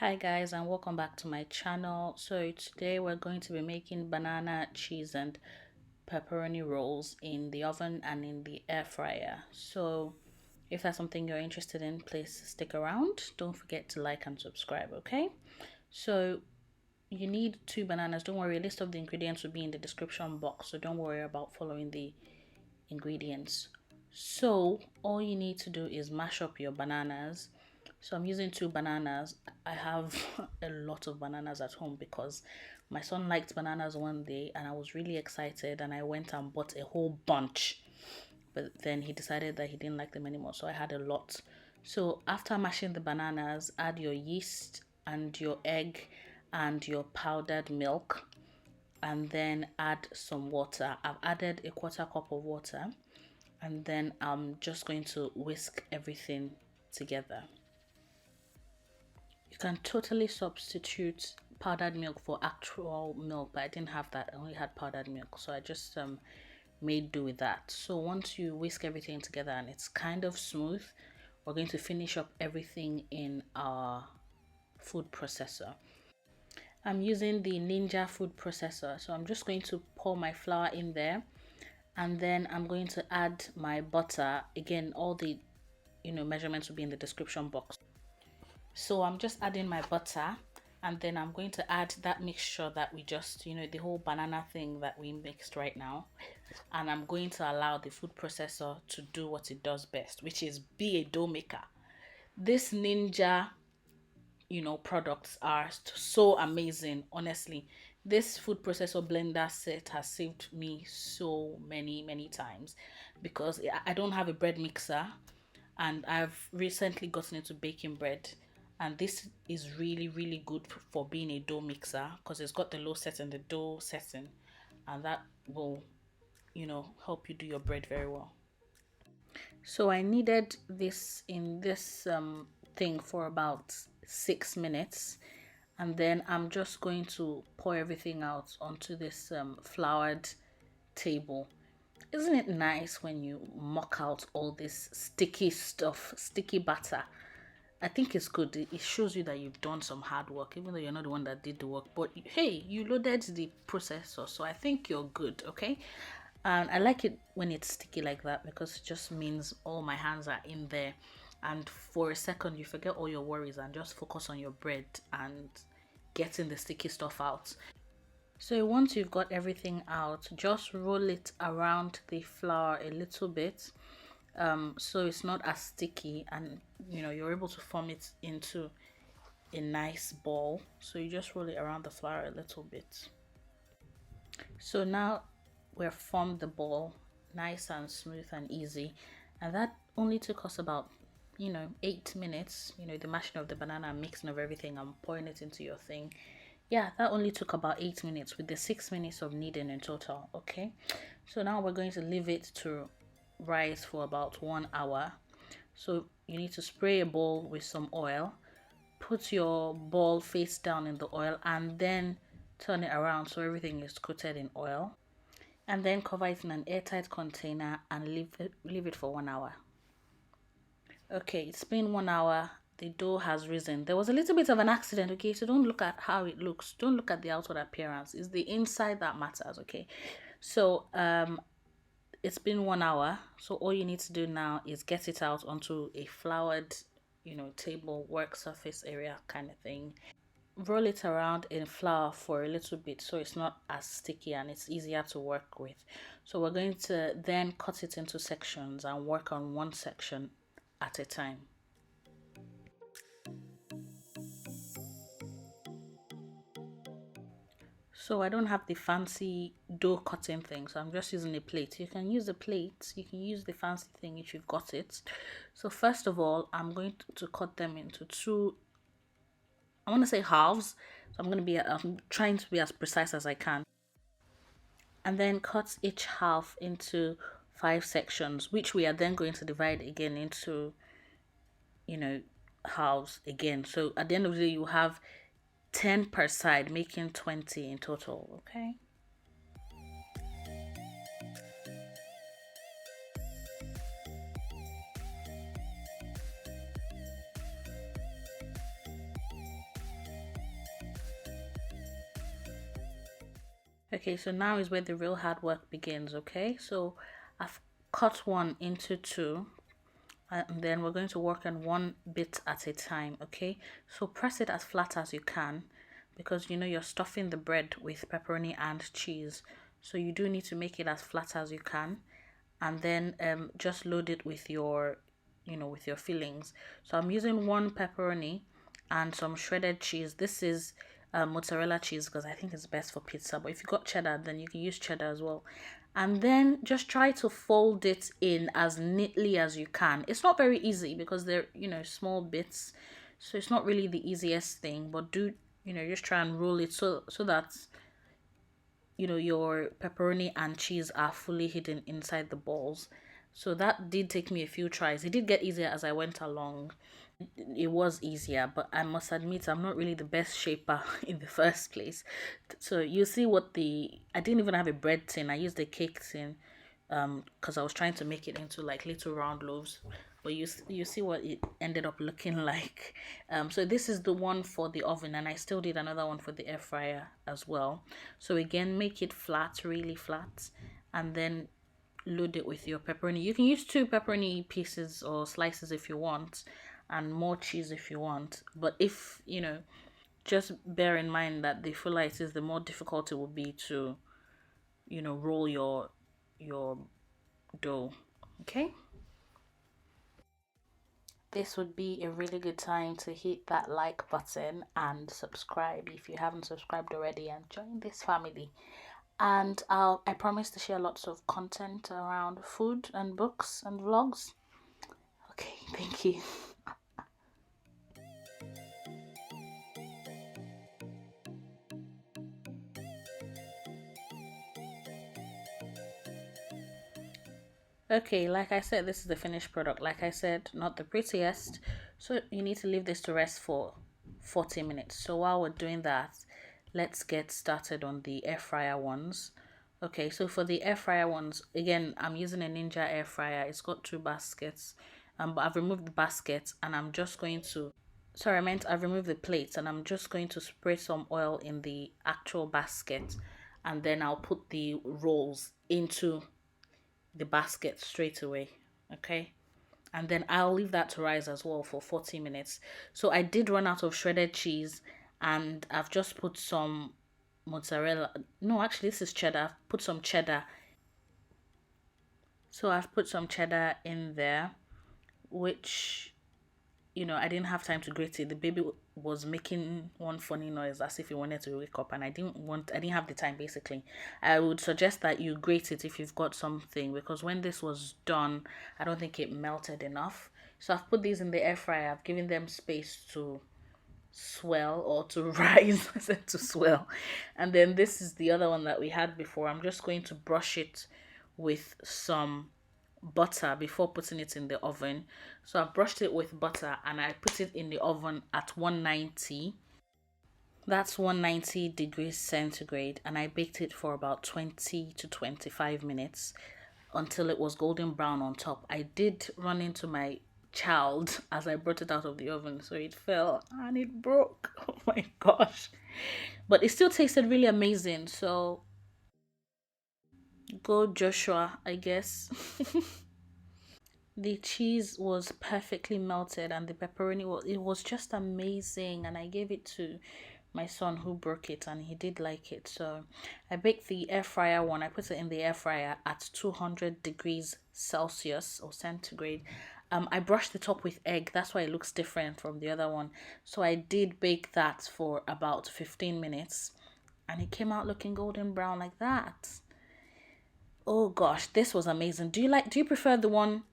Hi guys, and welcome back to my channel. So today we're going to be making banana, cheese and pepperoni rolls in the oven and in the air fryer. So if that's something you're interested in, please stick around. Don't forget to like and subscribe, okay? So you need 2 bananas. Don't worry, a list of the ingredients will be in the description box, so don't worry about following the ingredients. So all you need to do is mash up your bananas. So I'm using 2 bananas. I have a lot of bananas at home because my son liked bananas one day and I was really excited and I went and bought a whole bunch. But then he decided that he didn't like them anymore, so I had a lot. So after mashing the bananas, add your yeast and your egg and your powdered milk, and then add some water. I've added a 1/4 cup of water, and then I'm just going to whisk everything together. You can totally substitute powdered milk for actual milk, but I didn't have that. I only had powdered milk, so I just made do with that. So once you whisk everything together and it's kind of smooth, we're going to finish up everything in our food processor. I'm using the Ninja food processor, so I'm just going to pour my flour in there, and then I'm going to add my butter. Again, all the measurements will be in the description box. So I'm just adding my butter, and then I'm going to add that mixture that we just, the whole banana thing that we mixed right now. And I'm going to allow the food processor to do what it does best, which is be a dough maker. This Ninja, products are so amazing. Honestly, this food processor blender set has saved me so many times because I don't have a bread mixer, and I've recently gotten into baking bread, and this is really good for being a dough mixer because it's got the low set and the dough setting, and that will help you do your bread very well. So I needed this in this thing for about 6 minutes, and then I'm just going to pour everything out onto this floured table. Isn't it nice when you muck out all this sticky stuff, sticky batter? I think it's good. It shows you that you've done some hard work, even though you're not the one that did the work. But hey, you loaded the processor, so I think you're good, okay? And I like it when it's sticky like that because it just means all my hands are in there. And for a second, you forget all your worries and just focus on your bread and getting the sticky stuff out. So once you've got everything out, just roll it around the flour a little bit, so it's not as sticky, and you're able to form it into a nice ball. So you just roll it around the flour a little bit. So now we've formed the ball nice and smooth and easy, and that only took us about 8 minutes. The mashing of the banana and mixing of everything and pouring it into your thing. Yeah, that only took about 8 minutes with the 6 minutes of kneading in total. Okay, so now we're going to leave it to rise for about 1 hour. So you need to spray a bowl with some oil, put your ball face down in the oil, and then turn it around so everything is coated in oil, and then cover it in an airtight container and leave it for 1 hour. Okay, it's been 1 hour. The dough has risen. There was a little bit of an accident, okay? So don't look at how it looks. Don't look at the outward appearance. It's the inside that matters, okay? So it's been 1 hour. So all you need to do now is get it out onto a floured, table, work surface area kind of thing. Roll it around in flour for a little bit so it's not as sticky and it's easier to work with. So we're going to then cut it into sections and work on one section at a time. So I don't have the fancy dough cutting thing, so I'm just using a plate. You can use a plate, you can use the fancy thing if you've got it. So first of all, I'm going to cut them into two, I want to say halves. So I'm trying to be as precise as I can. And then cut each half into 5 sections, which we are then going to divide again into halves again. So at the end of the day, you have 10 per side, making 20 in total. Okay, Okay, so now is where the real hard work begins, okay? So I've cut one into two, and then we're going to work on one bit at a time, okay? So press it as flat as you can, because you know you're stuffing the bread with pepperoni and cheese. So you do need to make it as flat as you can, and then just load it with your, with your fillings. So I'm using one pepperoni and some shredded cheese. This is mozzarella cheese because I think it's best for pizza, but if you got cheddar, then you can use cheddar as well. And then just try to fold it in as neatly as you can. It's not very easy because they're, small bits, so it's not really the easiest thing, but do, just try and roll it so that your pepperoni and cheese are fully hidden inside the balls. So that did take me a few tries. It did get easier as I went along. It was easier, but I must admit I'm not really the best shaper in the first place. So you see what I didn't even have a bread tin. I used a cake tin because I was trying to make it into like little round loaves, but you see what it ended up looking like. So this is the one for the oven, and I still did another one for the air fryer as well. So again, make it flat, really flat, and then load it with your pepperoni. You can use two pepperoni pieces or slices if you want, and more cheese if you want. But if just bear in mind that the fuller it is, the more difficult it will be to roll your dough. Okay, this would be a really good time to hit that like button and subscribe if you haven't subscribed already, and join this family. And I promise to share lots of content around food and books and vlogs. Okay, thank you. Okay, like I said, this is the finished product. Like I said, not the prettiest. So you need to leave this to rest for 40 minutes. So while we're doing that, let's get started on the air fryer ones. Okay, so for the air fryer ones, again, I'm using a Ninja air fryer. It's got two baskets. But I've removed the basket and I'm just going to, sorry, I meant I've removed the plates and I'm just going to spray some oil in the actual basket, and then I'll put the rolls into the basket straight away. Okay, and then I'll leave that to rise as well for 40 minutes. So I did run out of shredded cheese, and I've just put some mozzarella. No, actually, this is cheddar. I've put some cheddar. So I've put some cheddar in there, which I didn't have time to grate it. The baby was making one funny noise as if he wanted to wake up, and I didn't have the time basically. I would suggest that you grate it if you've got something, because when this was done, I don't think it melted enough. So I've put these in the air fryer. I've given them space to swell or to rise. I said to swell. And then this is the other one that we had before. I'm just going to brush it with some butter before putting it in the oven. So I brushed it with butter and I put it in the oven at 190. That's 190 degrees centigrade, and I baked it for about 20 to 25 minutes until it was golden brown on top. I did run into my child as I brought it out of the oven, so it fell and it broke. Oh my gosh. But it still tasted really amazing. So go Joshua, I guess. The cheese was perfectly melted and the pepperoni was just amazing, and I gave it to my son who broke it and he did like it. So I baked the air fryer one. I put it in the air fryer at 200 degrees Celsius or centigrade. I brushed the top with egg. That's why it looks different from the other one. So I did bake that for about 15 minutes and it came out looking golden brown like that. Oh gosh, this was amazing. Do you prefer the one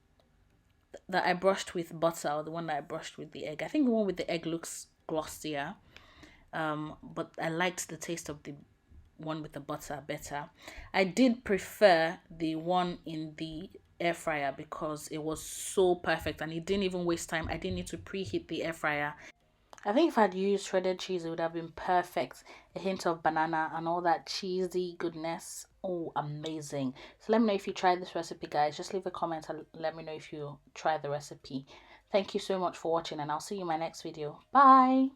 that I brushed with butter or the one that I brushed with the egg? I think the one with the egg looks glossier. But I liked the taste of the one with the butter better. I did prefer the one in the air fryer because it was so perfect and it didn't even waste time. I didn't need to preheat the air fryer. I think if I'd used shredded cheese, it would have been perfect. A hint of banana and all that cheesy goodness. Oh, amazing. So let me know if you tried this recipe, guys. Just leave a comment and let me know if you try the recipe. Thank you so much for watching, and I'll see you in my next video. Bye.